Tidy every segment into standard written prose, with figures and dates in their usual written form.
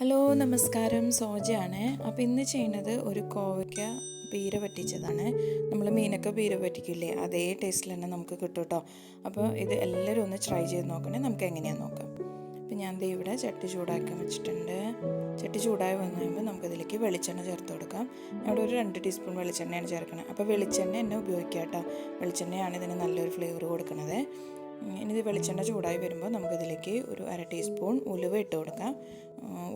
Hello നമസ്കാരം, സോജയാണ്. അപ്പോൾ ഇന്ന് ചെയ്യുന്നത് ഒരു കോവയ്ക്ക പീര പറ്റിച്ചതാണ്. നമ്മൾ മീനൊക്കെ പീര പറ്റിക്കില്ലേ, അതേ ടേസ്റ്റിൽ തന്നെ നമുക്ക് കിട്ടും കേട്ടോ. അപ്പോൾ ഇത് എല്ലാവരും ഒന്ന് ട്രൈ ചെയ്ത് നോക്കണേ, നമുക്ക് എങ്ങനെയാണെന്ന് നോക്കാം. അപ്പോൾ ഞാൻ ദേ ഇവിടെ ചട്ടി ചൂടാക്കാൻ വെച്ചിട്ടുണ്ട്. ചട്ടി ചൂടായി വന്നു കഴിയുമ്പോൾ നമുക്കിതിലേക്ക് വെളിച്ചെണ്ണ ചേർത്ത് കൊടുക്കാം. അവിടെ ഒരു 2 ടീസ്പൂൺ വെളിച്ചെണ്ണയാണ് ചേർക്കുന്നത്. അപ്പോൾ വെളിച്ചെണ്ണ തന്നെ ഉപയോഗിക്കാം കേട്ടോ. വെളിച്ചെണ്ണയാണ് ഇതിന് നല്ലൊരു ഫ്ലേവർ കൊടുക്കുന്നത്. ഇനി ഇത് വെളിച്ചെണ്ണ ചൂടായി വരുമ്പോൾ നമുക്കിതിലേക്ക് ഒരു 1/2 ടീസ്പൂൺ ഉലുവ ഇട്ട് കൊടുക്കാം.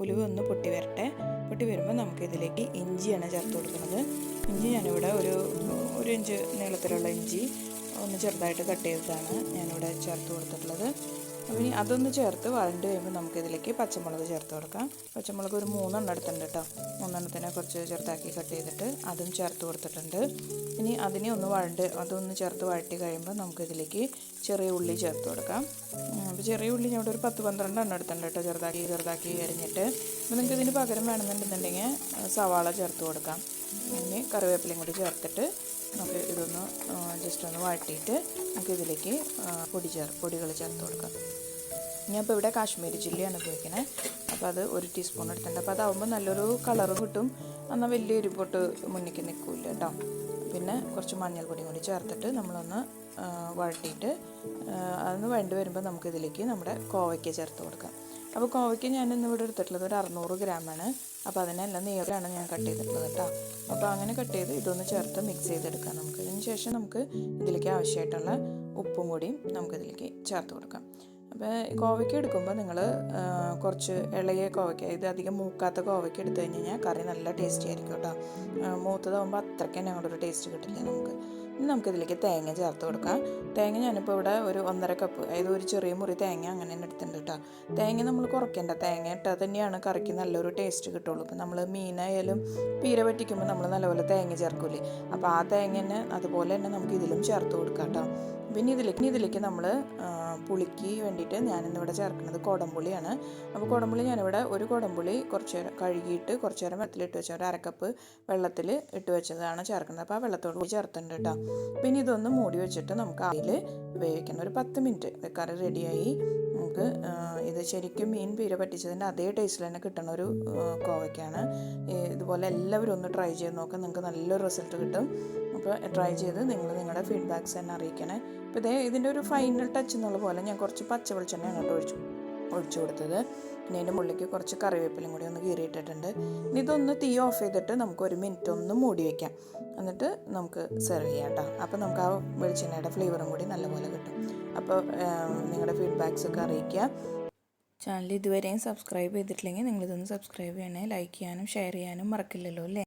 ഉലുവ ഒന്ന് പൊട്ടി വരട്ടെ. പൊട്ടി വരുമ്പോൾ നമുക്കിതിലേക്ക് ഇഞ്ചിയാണ് ചേർത്ത് കൊടുക്കുന്നത്. ഇഞ്ചി ഞാനിവിടെ ഒരു ഇഞ്ച് നീളത്തിലുള്ള ഇഞ്ചി ഒന്ന് ചെറുതായിട്ട് കട്ട് ചെയ്തിട്ടാണ് ഞാനിവിടെ ചേർത്ത് കൊടുത്തിട്ടുള്ളത്. അപ്പോൾ ഇനി അതൊന്ന് ചേർത്ത് വഴണ്ട് കഴിയുമ്പോൾ നമുക്കിതിലേക്ക് പച്ചമുളക് ചേർത്ത് കൊടുക്കാം. പച്ചമുളക് ഒരു 3 എടുത്തിട്ടുണ്ട് കേട്ടോ. 3 കുറച്ച് ചെറുതാക്കി കട്ട് ചെയ്തിട്ട് അതും ചേർത്ത് കൊടുത്തിട്ടുണ്ട്. ഇനി അതിനെ അതൊന്ന് ചേർത്ത് വഴറ്റി കഴിയുമ്പോൾ നമുക്കിതിലേക്ക് ചെറിയ ഉള്ളി ചേർത്ത് കൊടുക്കാം. അപ്പോൾ ചെറിയ ഉള്ളി ഞാൻ ഇവിടെ ഒരു 10-12 എടുത്തിട്ടുണ്ട് കേട്ടോ, ചെറുതാക്കി അരിഞ്ഞിട്ട്. അപ്പോൾ നിങ്ങൾക്ക് ഇതിന് പകരം വേണമെന്നുണ്ടെന്നുണ്ടെങ്കിൽ സവാള ചേർത്ത് കൊടുക്കാം. ഇനി കറിവേപ്പിലയും കൂടി ചേർത്തിട്ട് നമുക്ക് ഇതൊന്ന് ജസ്റ്റ് ഒന്ന് വഴറ്റിയിട്ട് നമുക്കിതിലേക്ക് പൊടികൾ ചേർത്ത് കൊടുക്കാം. ഞാനിപ്പോൾ ഇവിടെ കാശ്മീരി ചില്ലിയാണ് ഉപയോഗിക്കുന്നത്. അപ്പോൾ അത് 1 ടീസ്പൂൺ എടുത്തിട്ടുണ്ട്. അപ്പോൾ അതാവുമ്പോൾ നല്ലൊരു കളറ് കിട്ടും, എന്നാൽ വലിയ എരിപ്പൊട്ട് മുന്നിലേക്ക് നിൽക്കില്ല കേട്ടോ. പിന്നെ കുറച്ച് മഞ്ഞൾപ്പൊടിയും കൂടി ചേർത്തിട്ട് നമ്മളൊന്ന് വഴറ്റിയിട്ട് അതൊന്ന് വഴണ്ടി വരുമ്പോൾ നമുക്കിതിലേക്ക് നമ്മുടെ കോവയ്ക്ക ചേർത്ത് കൊടുക്കാം. അപ്പോൾ കോവയ്ക്ക ഞാൻ ഇന്നിവിടെ എടുത്തിട്ടുള്ളത് ഒരു 600 ഗ്രാമാണ്. അപ്പോൾ അതിനെല്ലാം നീളമാണ് ഞാൻ കട്ട് ചെയ്തിട്ടുള്ളത് കേട്ടോ. അപ്പോൾ അങ്ങനെ കട്ട് ചെയ്ത് ഇതൊന്ന് ചേർത്ത് മിക്സ് ചെയ്തെടുക്കാം നമുക്ക്. അതിന് ശേഷം നമുക്ക് ഇതിലേക്ക് ആവശ്യമായിട്ടുള്ള ഉപ്പും കൂടിയും നമുക്കിതിലേക്ക് ചേർത്ത് കൊടുക്കാം. അപ്പോൾ കോവയ്ക്ക എടുക്കുമ്പോൾ നിങ്ങൾ കുറച്ച് ഇളയ കോവയ്ക്ക, ഇത് അധികം മൂക്കാത്ത കോവയ്ക്ക എടുത്തു കഴിഞ്ഞാൽ കറി നല്ല ടേസ്റ്റി ആയിരിക്കും കേട്ടോ. മൂത്തതാകുമ്പോൾ അത്രയ്ക്ക് തന്നെ അങ്ങോട്ടൊരു ടേസ്റ്റ് കിട്ടില്ല നമുക്ക്. ഇനി നമുക്കിതിലേക്ക് തേങ്ങ ചേർത്ത് കൊടുക്കാം. തേങ്ങ ഞാനിപ്പോൾ ഇവിടെ ഒരു 1.5 കപ്പ്, അതായത് ഒരു ചെറിയ മുറി തേങ്ങ അങ്ങനെ തന്നെ എടുത്തിട്ടുണ്ട് കേട്ടോ. തേങ്ങ നമ്മൾ കുറയ്ക്കേണ്ട, തേങ്ങ ഇട്ടാൽ തന്നെയാണ് കറിക്ക് നല്ലൊരു ടേസ്റ്റ് കിട്ടുള്ളൂ. ഇപ്പം നമ്മൾ മീനായാലും പീര പറ്റിക്കുമ്പോൾ നമ്മൾ നല്ലപോലെ തേങ്ങ ചേർക്കൂലേ, അപ്പോൾ ആ തേങ്ങ തന്നെ അതുപോലെ തന്നെ നമുക്ക് ഇതിലും ചേർത്ത് കൊടുക്കാം കേട്ടോ. പിന്നെ ഇതിലേക്ക് നമ്മൾ പുളിക്ക് വേണ്ടിയിട്ട് ഞാനിന്നിവിടെ ചേർക്കുന്നത് കുടംപുളിയാണ്. അപ്പോൾ കുടംപുളി ഞാനിവിടെ ഒരു കുടംപുളി കുറച്ച് നേരം കഴുകിയിട്ട് കുറച്ച് നേരം വെള്ളത്തിലിട്ട് വെച്ച ഒരു 1/2 കപ്പ് വെള്ളത്തിൽ ഇട്ട് വെച്ചതാണ് ചേർക്കുന്നത്. അപ്പോൾ ആ വെള്ളത്തോട് കൂടി ചേർത്തിട്ടുണ്ട് കേട്ടോ. പിന്നെ ഇതൊന്ന് മൂടി വെച്ചിട്ട് നമുക്ക് അതിൽ വേവിക്കണം. ഒരു 10 മിനിറ്റ് കറി റെഡിയായി. നമുക്ക് ഇത് ശരിക്കും മീൻ പീര പറ്റിച്ചതിൻ്റെ അതേ ടേസ്റ്റിൽ തന്നെ കിട്ടുന്ന ഒരു കോവയ്ക്കാണ്. ഇതുപോലെ എല്ലാവരും ഒന്ന് ട്രൈ ചെയ്ത് നോക്കാം, നിങ്ങൾക്ക് നല്ലൊരു റിസൾട്ട് കിട്ടും. അപ്പോൾ ട്രൈ ചെയ്ത് നിങ്ങളുടെ ഫീഡ്ബാക്ക്സ് തന്നെ അറിയിക്കണേ. അപ്പോൾ ഇതിൻ്റെ ഒരു ഫൈനൽ ടച്ച് എന്നുള്ള പോലെ ഞാൻ കുറച്ച് പച്ച വെളിച്ചെണ്ണ അങ്ങോട്ട് ഒഴിച്ചു കൊടുത്തത്. പിന്നെ അതിൻ്റെ മുകളിലേക്ക് കുറച്ച് കറിവേപ്പിലും കൂടി ഒന്ന് കീറിയിട്ടിട്ടുണ്ട്. ഇനി ഇതൊന്ന് തീ ഓഫ് ചെയ്തിട്ട് നമുക്ക് 1 മിനിറ്റ് ഒന്ന് മൂടി വയ്ക്കാം. എന്നിട്ട് നമുക്ക് സെർവ് ചെയ്യാം കേട്ടോ. അപ്പോൾ നമുക്ക് ആ വെളിച്ചെണ്ണയുടെ ഫ്ലേവറും കൂടി നല്ലപോലെ കിട്ടും. അപ്പോൾ നിങ്ങളുടെ ഫീഡ്ബാക്സൊക്കെ അറിയിക്കുക. ചാനൽ ഇതുവരെയും സബ്സ്ക്രൈബ് ചെയ്തിട്ടില്ലെങ്കിൽ നിങ്ങളിതൊന്ന് സബ്സ്ക്രൈബ് ചെയ്യണേ. ലൈക്ക് ചെയ്യാനും ഷെയർ ചെയ്യാനും മറക്കില്ലല്ലോ അല്ലേ.